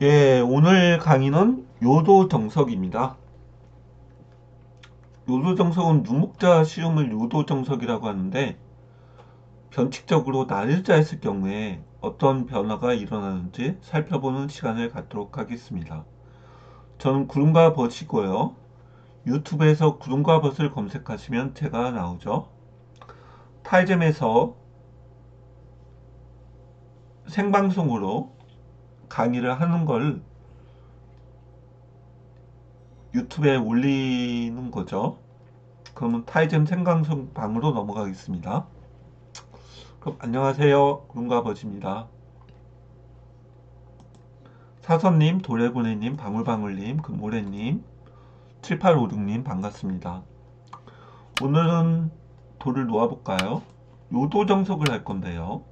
예, 오늘 강의는 요도정석입니다. 요도정석은 누목자 시음을 요도정석이라고 하는데 변칙적으로 날일자 했을 경우에 어떤 변화가 일어나는지 살펴보는 시간을 갖도록 하겠습니다. 저는 구름과 벗이고요. 유튜브에서 구름과 벗을 검색하시면 제가 나오죠. 타이점에서 생방송으로 강의를 하는 걸 유튜브에 올리는 거죠. 그러면 타이점 생방송 방으로 넘어가겠습니다. 그럼 안녕하세요. 구름과벗입니다. 사선님, 도래구네님, 방울방울님, 금모래님, 7856님 반갑습니다. 오늘은 돌을 놓아볼까요? 요도정석을 할 건데요.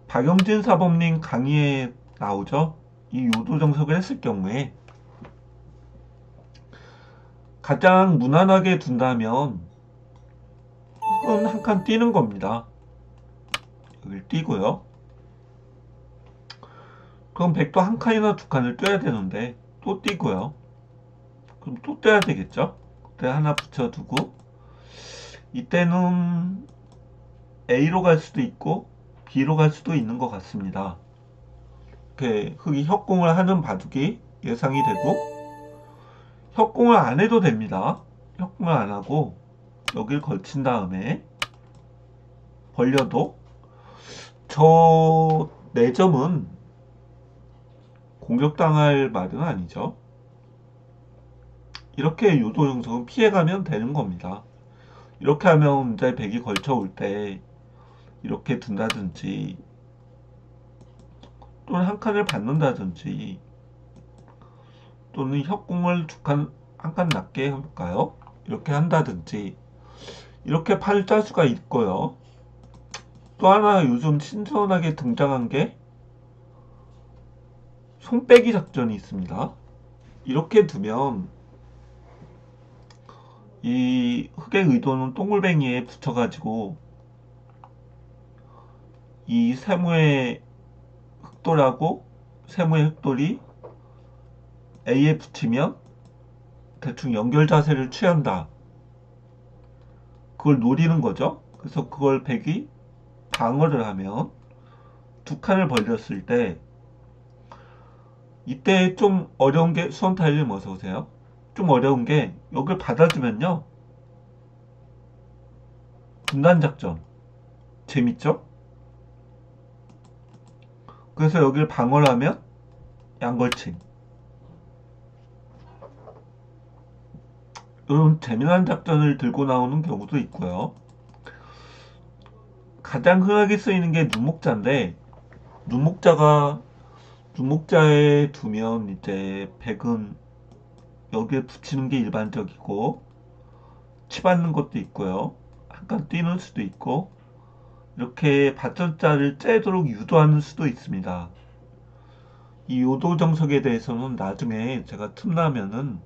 박영진 사범님 강의에 나오죠? 이 요도정석을 했을 경우에 가장 무난하게 둔다면 흙은 한 칸 띄는 겁니다. 여기를 띄고요. 그럼 백도 한 칸이나 두 칸을 떼야 되는데 또 띄고요. 그럼 또 떼야 되겠죠? 그때 하나 붙여두고 이때는 A로 갈 수도 있고 B로 갈 수도 있는 것 같습니다. 이렇게 흙이 협공을 하는 바둑이 예상이 되고 협공을 안 해도 됩니다. 협공을 안 하고 여길 걸친 다음에 벌려도 저 4점은 공격당할 말은 아니죠. 이렇게 유도 형성은 피해가면 되는 겁니다. 이렇게 하면 이제 백이 걸쳐 올 때 이렇게 둔다든지 또는 한 칸을 받는다든지 또는 협공을 한 칸 낮게 해볼까요? 이렇게 한다든지 이렇게 팔을 짤 수가 있고요. 또 하나 요즘 신선하게 등장한 게 손빼기 작전이 있습니다. 이렇게 두면 이 흑의 의도는 동글뱅이에 붙여가지고 이 세모의 흑돌하고 세모의 흑돌이 A에 붙이면 대충 연결 자세를 취한다. 그걸 노리는 거죠. 그래서 그걸 백이 방어를 하면 두 칸을 벌렸을 때 이때 좀 어려운 게 수원 타일님 어서 오세요. 좀 어려운 게 여기를 받아주면요. 분단 작전 재밌죠? 그래서 여기를 방어를 하면 양걸침 이런 재미난 작전을 들고 나오는 경우도 있고요. 가장 흔하게 쓰이는 게 눈목자인데 눈목자가 눈목자에 두면 이제 백은 여기에 붙이는 게 일반적이고 치받는 것도 있고요. 한 칸 뛰는 수도 있고 이렇게 받침자를 째도록 유도하는 수도 있습니다. 이 요도 정석에 대해서는 나중에 제가 틈나면은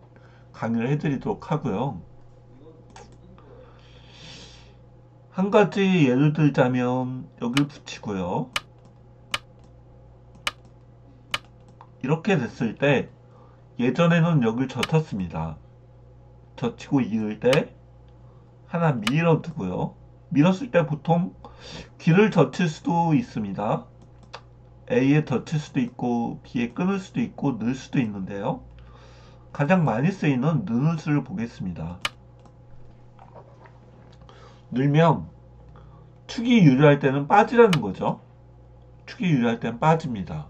강의를 해드리도록 하고요. 한 가지 예를 들자면 여기를 붙이고요. 이렇게 됐을 때 예전에는 여기를 젖혔습니다. 젖히고 이을 때 하나 밀어두고요. 밀었을 때 보통 B를 젖힐 수도 있습니다. A에 젖힐 수도 있고 B에 끊을 수도 있고 넣을 수도 있는데요. 가장 많이 쓰이는 넣는 수를 보겠습니다. 넣으면 축이 유리할 때는 빠지라는 거죠. 축이 유리할 때는 빠집니다.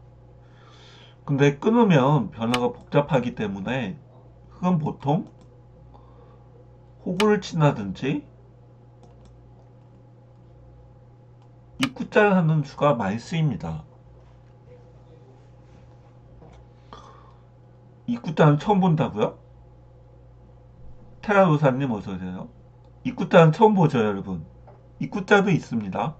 근데 끊으면 변화가 복잡하기 때문에 흙은 보통 호구를 친다든지 입구자를 하는 수가 많이 쓰입니다. 입구자는 처음 본다고요? 테라로사님 어서오세요. 입구자는 처음 보죠 여러분. 입구자도 있습니다.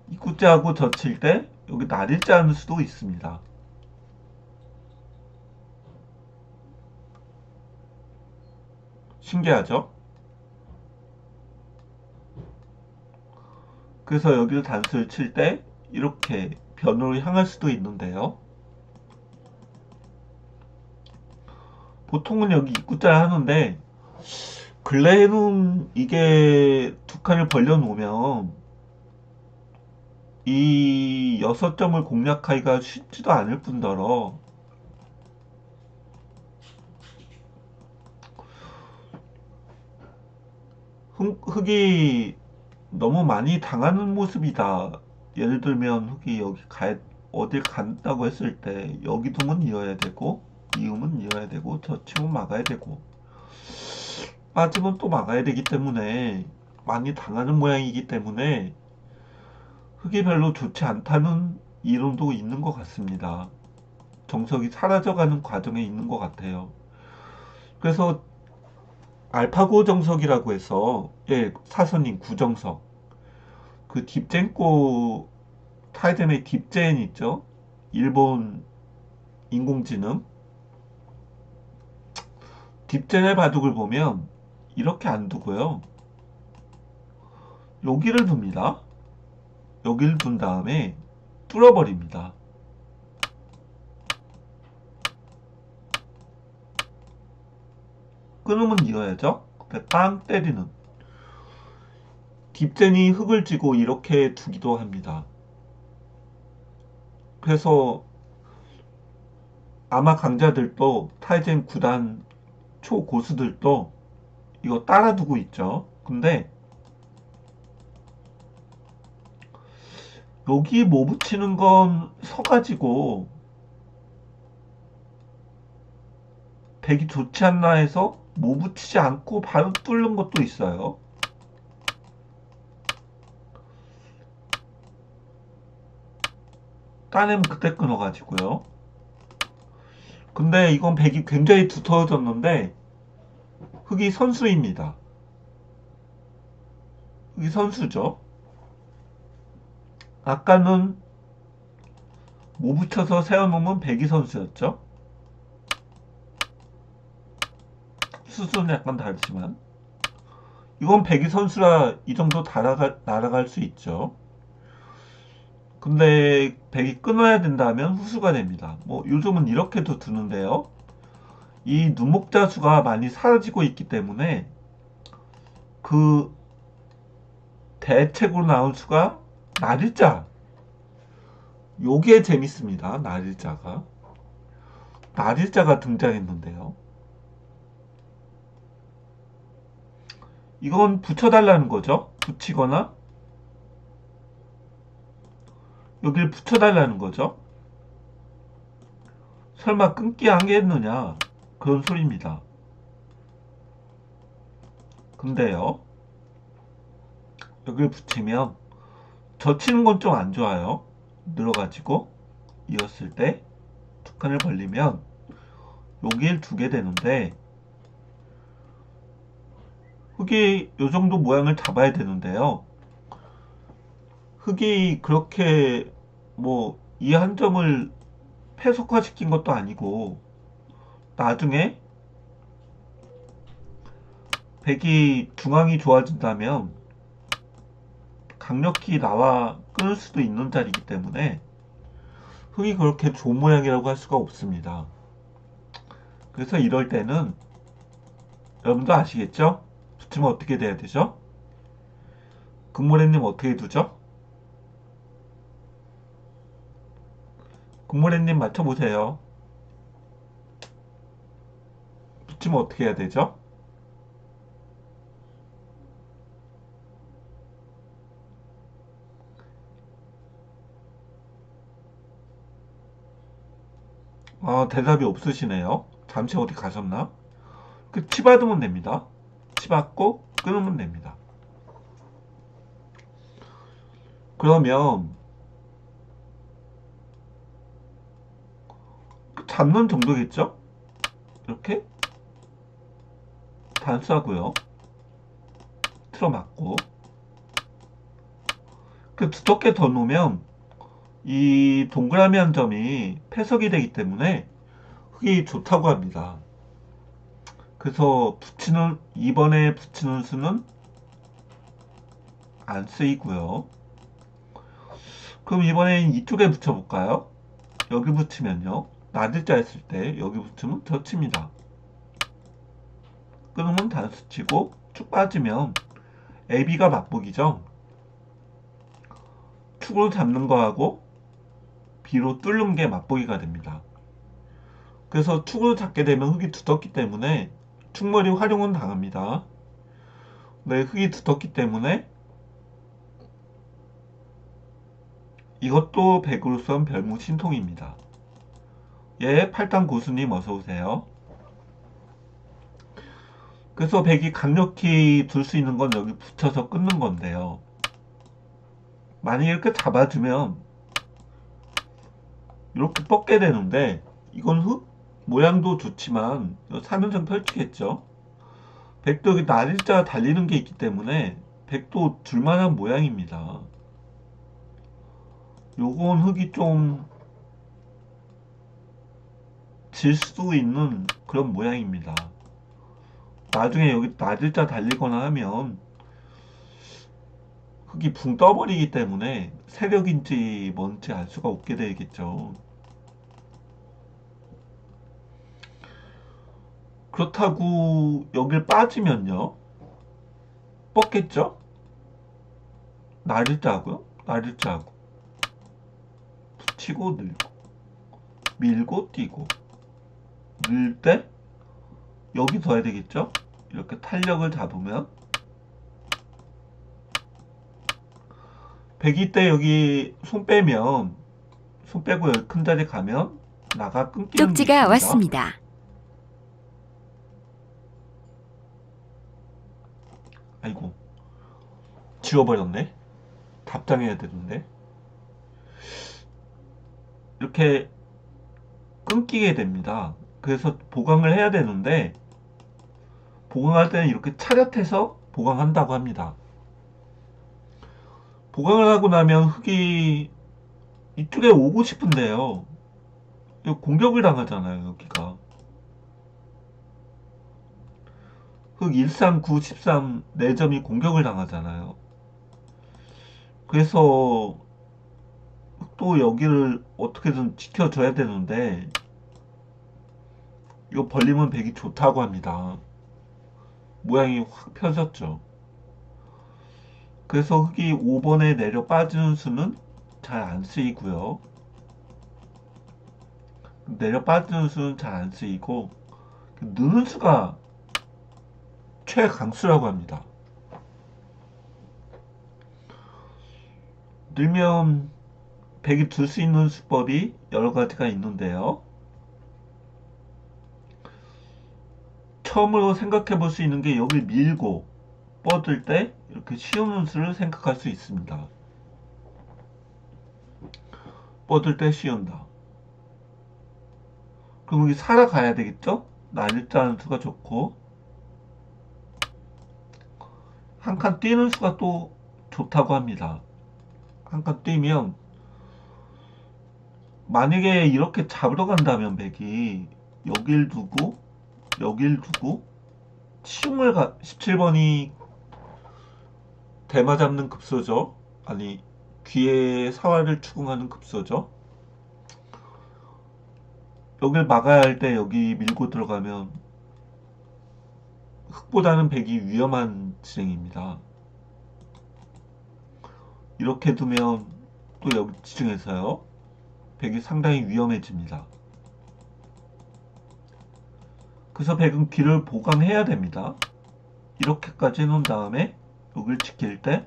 입구자하고 젖힐 때 여기 날일자 하는 수도 있습니다. 신기하죠? 그래서 여기를 단수를 칠 때 이렇게 변으로 향할 수도 있는데요. 보통은 여기 입구자 하는데 근래에는 이게 두 칸을 벌려놓으면 이 6점을 공략하기가 쉽지도 않을 뿐더러 흑이 너무 많이 당하는 모습이다. 예를 들면 흑이 어딜 간다고 했을 때 여기 dum은 이어야 되고 이음은 이어야 되고 저침은 막아야 되고 빠지면 또 막아야 되기 때문에 많이 당하는 모양이기 때문에 흑이 별로 좋지 않다는 이론도 있는 것 같습니다. 정석이 사라져가는 과정에 있는 것 같아요. 그래서 알파고 정석이라고 해서 사선인 구정석 그 딥젠코 타이젠의 딥젠 있죠? 일본 인공지능 딥젠의 바둑을 보면 이렇게 안 두고요. 여기를 둡니다. 여기를 둔 다음에 뚫어버립니다. 끊으면 이어야죠. 빵 때리는 딥젠이 흙을 쥐고 이렇게 두기도 합니다. 그래서 아마 강자들도 타이젠 9단 초고수들도 이거 따라두고 있죠. 근데 여기 뭐 붙이는 건 서가지고 백이 좋지 않나 해서 뭐 붙이지 않고 바로 뚫는 것도 있어요. 따내면 그때 끊어가지고요. 근데 이건 백이 굉장히 두터워졌는데 흑이 선수입니다. 흑이 선수죠. 아까는 뭐 붙여서 세워놓으면 백이 선수였죠. 수순은 약간 다르지만 이건 백이 선수라 이 정도 날아갈 수 있죠. 근데 백이 끊어야 된다면 후수가 됩니다. 뭐 요즘은 이렇게도 두는데요. 이 눈목자 수가 많이 사라지고 있기 때문에 그 대책으로 나온 수가 날일자. 요게 재밌습니다. 날일자가 등장했는데요. 이건 붙여달라는 거죠. 붙이거나 여길 붙여달라는 거죠. 설마 끊기 하겠느냐 그런 소리입니다. 근데요 여길 붙이면 젖히는 건 좀 안 좋아요. 늘어가지고 이었을 때 두 칸을 벌리면 여길 두게 되는데 흑이 요 정도 모양을 잡아야 되는데요. 흑이 그렇게 뭐 이 한 점을 패속화시킨 것도 아니고 나중에 백이 중앙이 좋아진다면 강력히 나와 끊을 수도 있는 자리이기 때문에 흑이 그렇게 좋은 모양이라고 할 수가 없습니다. 그래서 이럴 때는 여러분도 아시겠죠? 붙이면 어떻게 돼야 되죠? 금모래님 어떻게 두죠? 금모래님 맞춰보세요. 붙이면 어떻게 해야 되죠? 대답이 없으시네요. 잠시 어디 가셨나? 치받으면 됩니다. 치받고 끊으면 됩니다. 그러면 잡는 정도겠죠? 이렇게 단수하고요. 틀어맞고 두텁게 더 놓으면 이 동그라미 한 점이 패석이 되기 때문에 흑이 좋다고 합니다. 그래서 이번에 붙이는 수는 안 쓰이고요. 그럼 이번엔 이쪽에 붙여볼까요? 여기 붙이면요. 낮을자 했을 때 여기 붙으면 젖힙니다. 끊으면 단수 치고 쭉 빠지면 AB가 맞북이죠. 축으로 잡는 거하고 B로 뚫는 게 맞보기가 됩니다. 그래서 축으로 잡게 되면 흙이 두텁기 때문에 축머리 활용은 당합니다. 네, 흙이 두텁기 때문에 이것도 백으로선 별무 신통입니다. 예, 팔당 고수님 어서오세요. 그래서 백이 강력히 둘 수 있는 건 여기 붙여서 끊는 건데요. 만약에 이렇게 잡아주면 이렇게 뻗게 되는데 이건 흙 모양도 좋지만 3연승 펼치겠죠. 백도 여기 날일자 달리는 게 있기 때문에 백도 줄만한 모양입니다. 요건 흙이 좀 질 수 있는 그런 모양입니다. 나중에 여기 날일자 달리거나 하면 흙이 붕 떠버리기 때문에 세력인지 뭔지 알 수가 없게 되겠죠. 그렇다고 여길 빠지면요 뻗겠죠? 날일자하고요. 날일자하고 붙이고 늘고 밀고 뛰고 늘 때 여기 둬야 되겠죠? 이렇게 탄력을 잡으면 백이 때 여기 손 빼면 손 빼고 여기 큰 자리 가면 나가 끊기는 게 쪽지가 있습니다. 왔습니다. 아이고 지워버렸네. 답장해야 되는데 이렇게 끊기게 됩니다. 그래서 보강을 해야 되는데 보강할 때는 이렇게 차렷해서 보강한다고 합니다. 보강을 하고 나면 흙이 이쪽에 오고 싶은데요. 이거 공격을 당하잖아요, 여기가. 흙 139, 13 4점이 공격을 당하잖아요. 그래서 또 여기를 어떻게든 지켜줘야 되는데 이거 벌리면 백이 좋다고 합니다. 모양이 확 펴졌죠. 그래서 흙이 5번에 내려 빠지는 수는 잘 안 쓰이고요. 내려 빠지는 수는 잘 안 쓰이고 느는 수가 최강수라고 합니다. 늘면 백이 둘 수 있는 수법이 여러 가지가 있는데요. 처음으로 생각해 볼 수 있는 게 여기 밀고 뻗을 때 이렇게 씌우는 수를 생각할 수 있습니다. 뻗을 때 씌운다. 그럼 여기 살아가야 되겠죠? 날짜는 수가 좋고 한 칸 뛰는 수가 또 좋다고 합니다. 한 칸 뛰면 만약에 이렇게 잡으러 간다면 백이 여길 두고 여길 두고 치움을 17번이 대마 잡는 급소죠. 아니 귀에 사활을 추궁하는 급소죠. 여길 막아야 할 때 여기 밀고 들어가면 흑보다는 백이 위험한 지형입니다. 이렇게 두면 또 여기 지층에서요 백이 상당히 위험해집니다. 그래서 백은 귀를 보강해야 됩니다. 이렇게까지 해놓은 다음에 여기를 지킬 때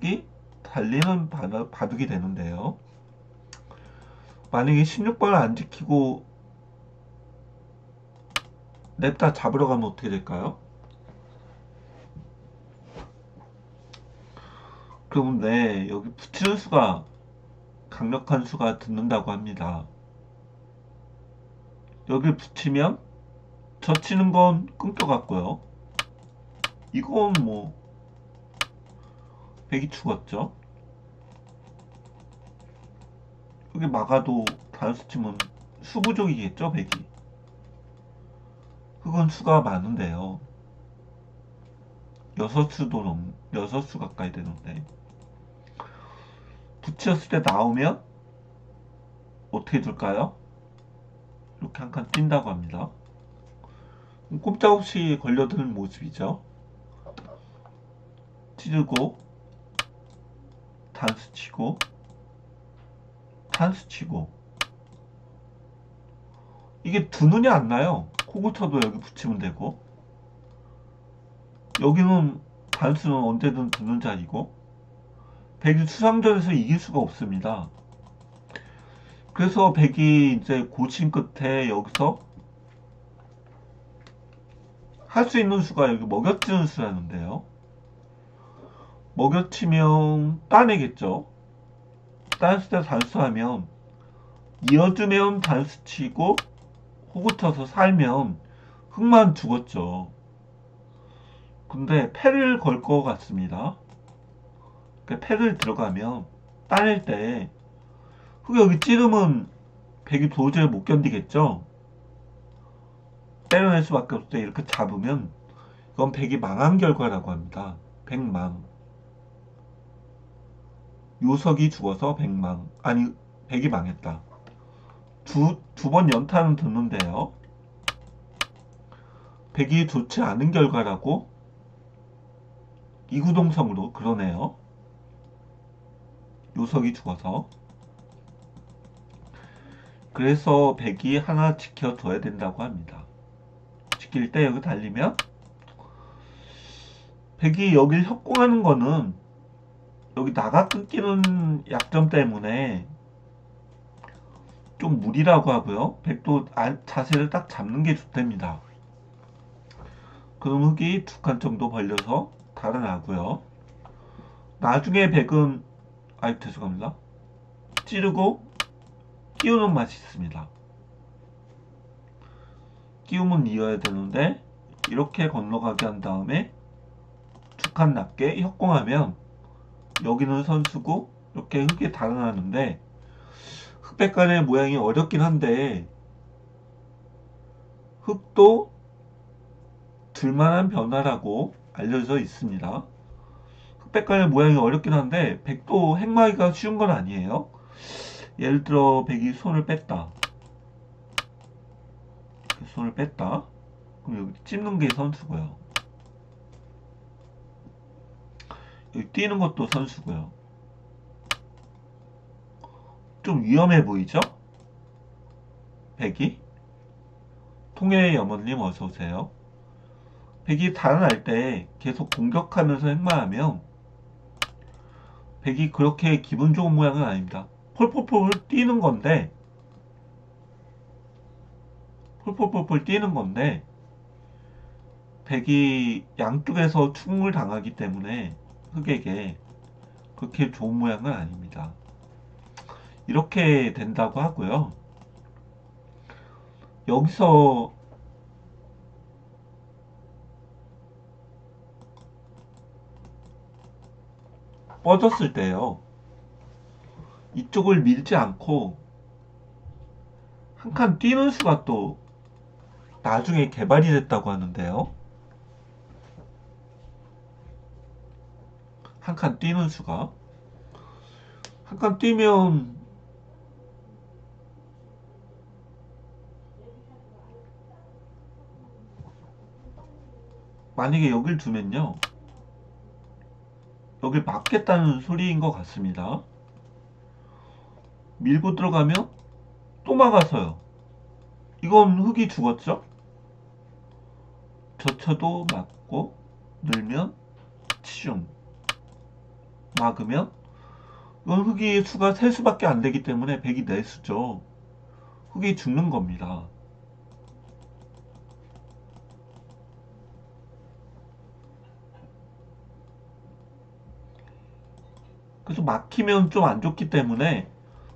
이 달리는 바둑이 되는데요. 만약에 16번을 안 지키고 냅다 잡으러 가면 어떻게 될까요? 그런데 여기 붙이는 수가 강력한 수가 듣는다고 합니다. 여기 붙이면 젖히는 건 끊겨갔고요. 이건 뭐 백이 죽었죠. 여기 막아도 단수 치면 수부족이겠죠, 백이. 흑은 수가 많은데요. 6수 가까이 되는데 붙였을 때 나오면 어떻게 될까요? 이렇게 한 칸 뛴다고 합니다. 꼼짝없이 걸려드는 모습이죠. 찌르고 단수 치고 단수 치고 이게 두 눈이 안 나요. 코고쳐도 여기 붙이면 되고 여기는 단수는 언제든 두 눈짜리고 백이 수상전에서 이길 수가 없습니다. 그래서 백이 이제 고심 끝에 여기서 할 수 있는 수가 여기 먹여치는 수라는데요. 먹여치면 따내겠죠. 단수 대 단수하면 이어주면 단수 치고 호구 쳐서 살면 흑만 죽었죠. 근데 패를 걸 것 같습니다. 패를 들어가면 따낼 때 흑이 여기 찌르면 백이 도저히 못 견디겠죠. 때려낼 수밖에 없을 때 이렇게 잡으면 이건 백이 망한 결과라고 합니다. 백망. 요석이 죽어서 백망. 아니 백이 망했다. 두 번 연타는 듣는데요. 백이 좋지 않은 결과라고 이구동성으로 그러네요. 요석이 죽어서. 그래서 백이 하나 지켜줘야 된다고 합니다. 지킬 때 여기 달리면 백이 여길 협공하는 거는 여기 나가 끊기는 약점 때문에 좀 무리라고 하고요. 백도 자세를 딱 잡는 게 좋답니다. 그럼 흑이 두 칸 정도 벌려서 달아나고요. 나중에 백은 아이 죄송합니다. 찌르고 끼우는 맛이 있습니다. 끼우면 이어야 되는데 이렇게 건너가게 한 다음에 두 칸 낮게 협공하면 여기는 선수고 이렇게 흑이 달아나는데 흑백간의 모양이 어렵긴 한데 흑도 들만한 변화라고 알려져 있습니다. 흑백간의 모양이 어렵긴 한데 백도 행마기가 쉬운 건 아니에요. 예를 들어 백이 손을 뺐다. 손을 뺐다. 그럼 여기 찝는 게 선수고요. 여기 뛰는 것도 선수고요. 좀 위험해 보이죠? 백이? 통일의 여머님 어서오세요. 백이 달아날 때 계속 공격하면서 행마하면 백이 그렇게 기분 좋은 모양은 아닙니다. 폴폴폴 뛰는 건데 폴폴폴 뛰는 건데 백이 양쪽에서 충을 당하기 때문에 흑에게 그렇게 좋은 모양은 아닙니다. 이렇게 된다고 하고요. 여기서 뻗었을 때요. 이쪽을 밀지 않고 한 칸 뛰는 수가 또 나중에 개발이 됐다고 하는데요. 한 칸 뛰는 수가 한 칸 뛰면 만약에 여길 두면요. 여길 막겠다는 소리인 것 같습니다. 밀고 들어가면 또 막아서요. 이건 흑이 죽었죠? 젖혀도 막고 늘면 치중 막으면 이건 흑이 수가 세 수밖에 안 되기 때문에 백이 네 수죠. 흑이 죽는 겁니다. 그래서 막히면 좀 안 좋기 때문에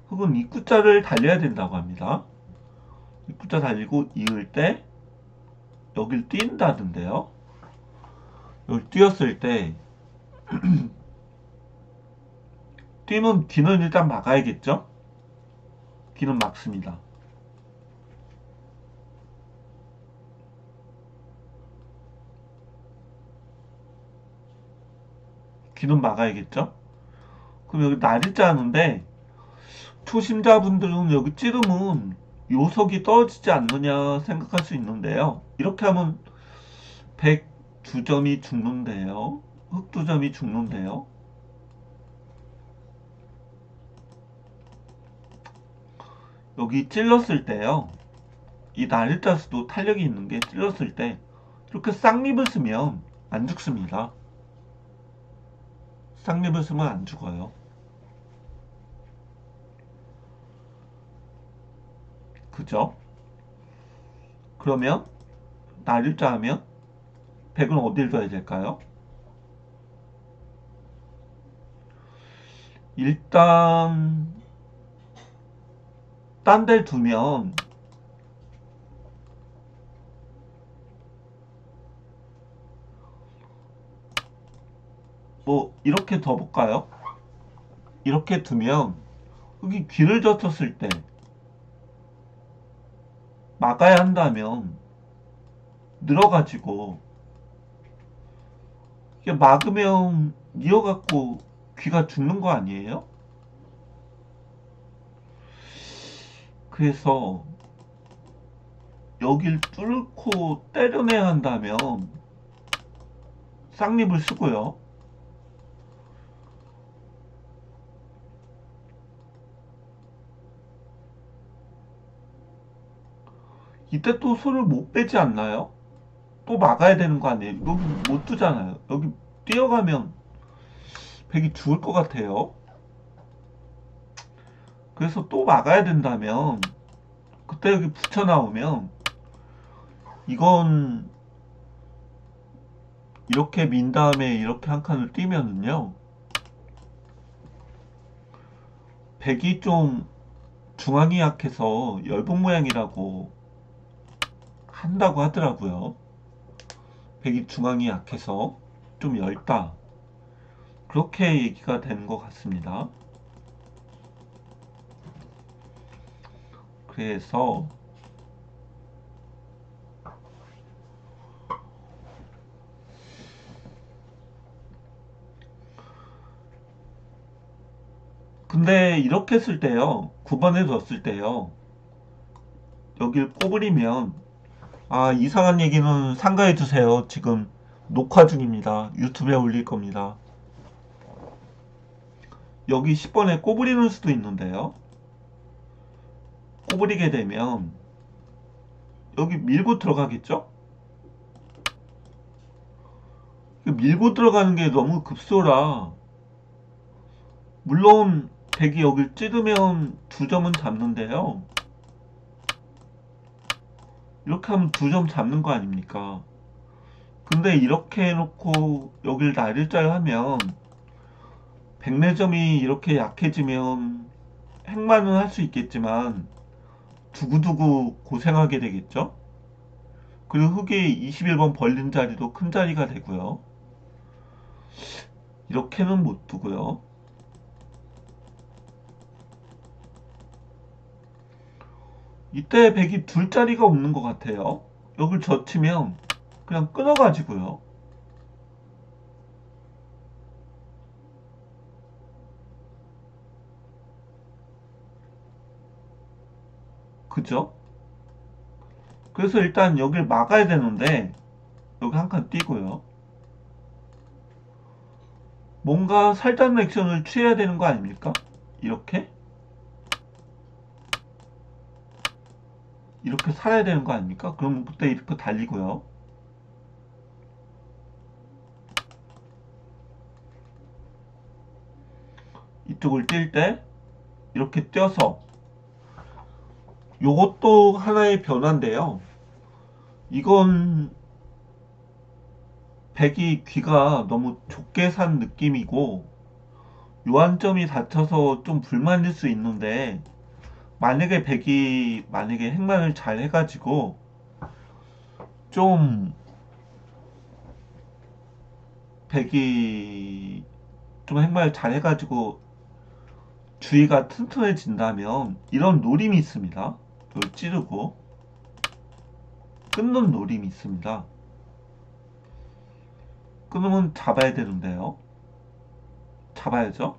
흑은 입구자를 달려야 된다고 합니다. 입구자 달리고 이을 때 여길 뛴다던데요. 여기 뛰었을 때 뛰면 뒤는 일단 막아야겠죠? 뒤는 막습니다. 뒤는 막아야겠죠? 그럼 여기 날일자 하는데 초심자분들은 여기 찌르면 요석이 떨어지지 않느냐 생각할 수 있는데요. 이렇게 하면 102점이 죽는데요. 흑두점이 죽는데요. 여기 찔렀을 때요. 이 날일자수도 탄력이 있는 게 찔렀을 때 이렇게 쌍립을 쓰면 안 죽습니다. 쌍립을 쓰면 안 죽어요. 그죠? 그러면 날일자 하면 100은 어딜 둬야 될까요? 일단 딴 데 두면 뭐 이렇게 더 볼까요? 이렇게 두면 여기 귀를 젖혔을 때 막아야 한다면 늘어가지고 이게 막으면 이어갖고 귀가 죽는 거 아니에요? 그래서 여길 뚫고 때려내야 한다면 쌍립을 쓰고요. 이때 또 손을 못 빼지 않나요? 또 막아야 되는 거 아니에요? 여기 못 두잖아요. 여기 뛰어가면 백이 죽을 것 같아요. 그래서 또 막아야 된다면 그때 여기 붙여 나오면 이건 이렇게 민 다음에 이렇게 한 칸을 띄면은요 백이 좀 중앙이 약해서 열복 모양이라고 한다고 하더라고요. 백이 중앙이 약해서 좀 얇다, 그렇게 얘기가 되는 것 같습니다. 그래서 근데 이렇게 쓸 때요, 9번에 뒀을 때요, 여길 꼬부리면 이상한 얘기는 삼가해 주세요. 지금 녹화 중입니다. 유튜브에 올릴 겁니다. 여기 10번에 꼬부리는 수도 있는데요, 꼬부리게 되면 여기 밀고 들어가겠죠? 밀고 들어가는 게 너무 급소라, 물론 백이 여길 찌르면 2점은 잡는데요, 이렇게 하면 2점 잡는 거 아닙니까? 근데 이렇게 해놓고 여길 날일자를 하면 104점이 이렇게 약해지면 행만은 할 수 있겠지만 두고두고 고생하게 되겠죠? 그리고 흑이 21번 벌린 자리도 큰 자리가 되고요. 이렇게는 못 두고요. 이때 백이 둘 자리가 없는 것 같아요. 여길 젖히면 그냥 끊어가지고요. 그죠? 그래서 일단 여길 막아야 되는데 여기 한 칸 띄고요. 뭔가 살짝 액션을 취해야 되는 거 아닙니까? 이렇게? 이렇게 살아야 되는 거 아닙니까? 그럼 그때 이렇게 달리고요. 이쪽을 뛸 때 이렇게 뛰어서, 요것도 하나의 변화인데요. 이건 백이 귀가 너무 좁게 산 느낌이고 요한점이 닫혀서 좀 불만일 수 있는데, 만약에 백이 만약에 행만을 잘 해가지고 좀 백이 좀 행만을 잘 해가지고 주위가 튼튼해진다면 이런 노림이 있습니다. 이걸 찌르고 끊는 노림이 있습니다. 끊으면 잡아야 되는데요. 잡아야죠.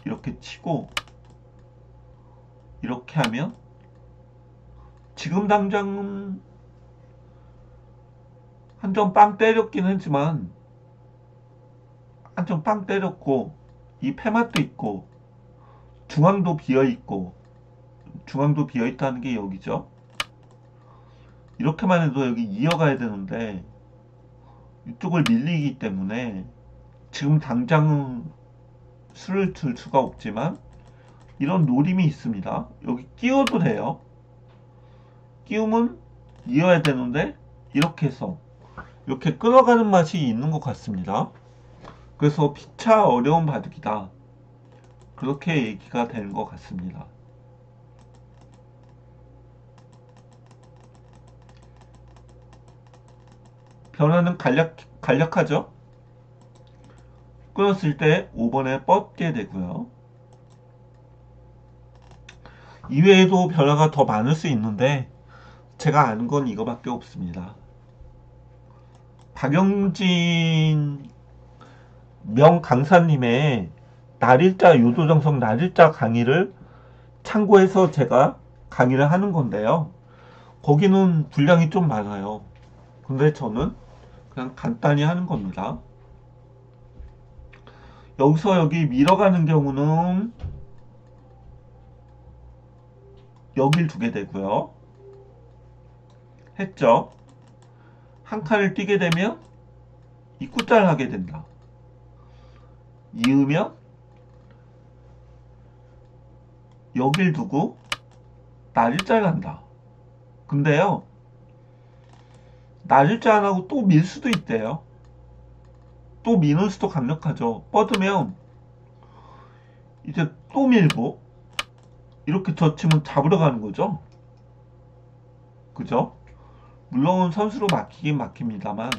이렇게 치고 이렇게 하면 지금 당장은 한 점 빵 때렸긴 했지만 한 점 빵 때렸고 이 페맛도 있고 중앙도 비어있고 중앙도 비어있다는 게 여기죠. 이렇게만 해도 여기 이어가야 되는데 이쪽을 밀리기 때문에 지금 당장은 수를 둘 수가 없지만 이런 노림이 있습니다. 여기 끼워도 돼요. 끼우면 이어야 되는데 이렇게 해서 이렇게 끊어가는 맛이 있는 것 같습니다. 그래서 피차 어려운 바둑이다, 그렇게 얘기가 되는 것 같습니다. 변화는 간략하죠. 끊었을 때 5번에 뻗게 되고요. 이외에도 변화가 더 많을 수 있는데 제가 아는 건 이거밖에 없습니다. 박영진 명강사님의 날일자 요도정성 날일자 강의를 참고해서 제가 강의를 하는 건데요. 거기는 분량이 좀 많아요. 근데 저는 그냥 간단히 하는 겁니다. 여기서 여기 밀어가는 경우는 여길 두게 되고요. 했죠. 한 칸을 띄게 되면 입구자를 하게 된다. 이으면 여길 두고 날일자를 한다. 근데요, 날일자 안 하고 또 밀 수도 있대요. 또 미는 수도 강력하죠. 뻗으면 이제 또 밀고 이렇게 젖히면 잡으러 가는 거죠. 그죠? 물론 선수로 막히긴 막힙니다만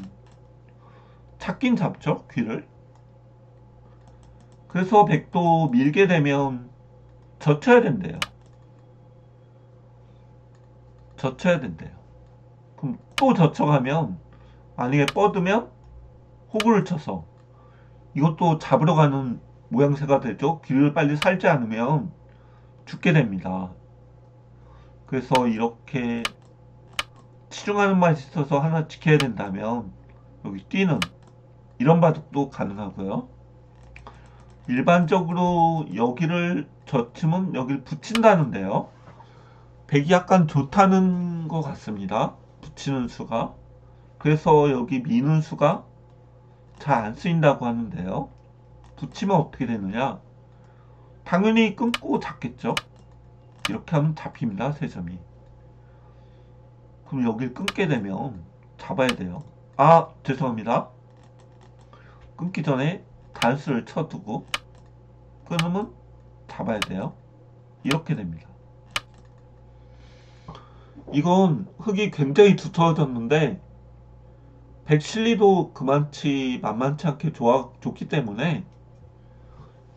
잡긴 잡죠, 귀를. 그래서 백도 밀게 되면 젖혀야 된대요. 젖혀야 된대요. 그럼 또 젖혀가면, 만약에 뻗으면 호구를 쳐서 이것도 잡으러 가는 모양새가 되죠. 귀를 빨리 살지 않으면 죽게 됩니다. 그래서 이렇게 치중하는 맛이 있어서 하나 지켜야 된다면 여기 뛰는 이런 바둑도 가능하고요. 일반적으로 여기를 젖히면 여기를 붙인다는데요. 백이 약간 좋다는 것 같습니다. 붙이는 수가. 그래서 여기 미는 수가 잘 안 쓰인다고 하는데요. 붙이면 어떻게 되느냐? 당연히 끊고 잡겠죠. 이렇게 하면 잡힙니다, 세 점이. 그럼 여길 끊게 되면 잡아야 돼요. 아, 죄송합니다. 끊기 전에 단수를 쳐두고 끊으면 잡아야 돼요. 이렇게 됩니다. 이건 흙이 굉장히 두터워졌는데 백실리도 그만치 만만치 않게 좋기 때문에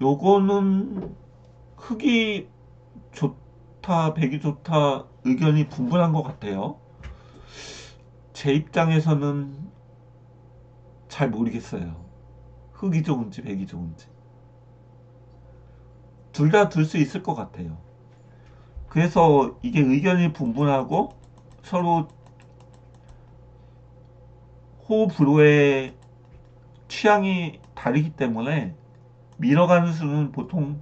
요거는 흙이 좋다, 백이 좋다 의견이 분분한 것 같아요. 제 입장에서는 잘 모르겠어요. 흙이 좋은지 백이 좋은지. 둘 다 둘 수 있을 것 같아요. 그래서 이게 의견이 분분하고 서로 호불호의 취향이 다르기 때문에 밀어가는 수는 보통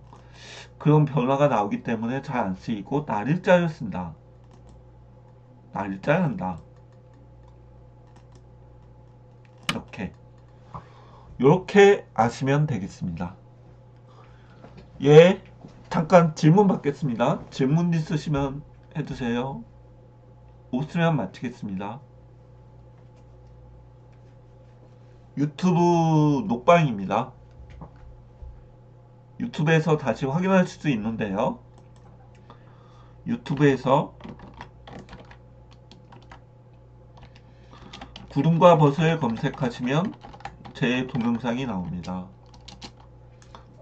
그런 변화가 나오기 때문에 잘 안 쓰이고 날일자를 쓴다. 날일자를 한다. 이렇게 아시면 되겠습니다. 예, 잠깐 질문 받겠습니다. 질문 있으시면 해주세요. 없으면 마치겠습니다. 유튜브 녹방입니다. 유튜브에서 다시 확인할 수도 있는데요. 유튜브에서 구름과 벗을 검색하시면 제 동영상이 나옵니다.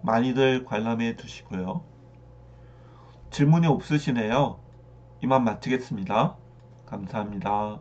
많이들 관람해 주시고요. 질문이 없으시네요. 이만 마치겠습니다. 감사합니다.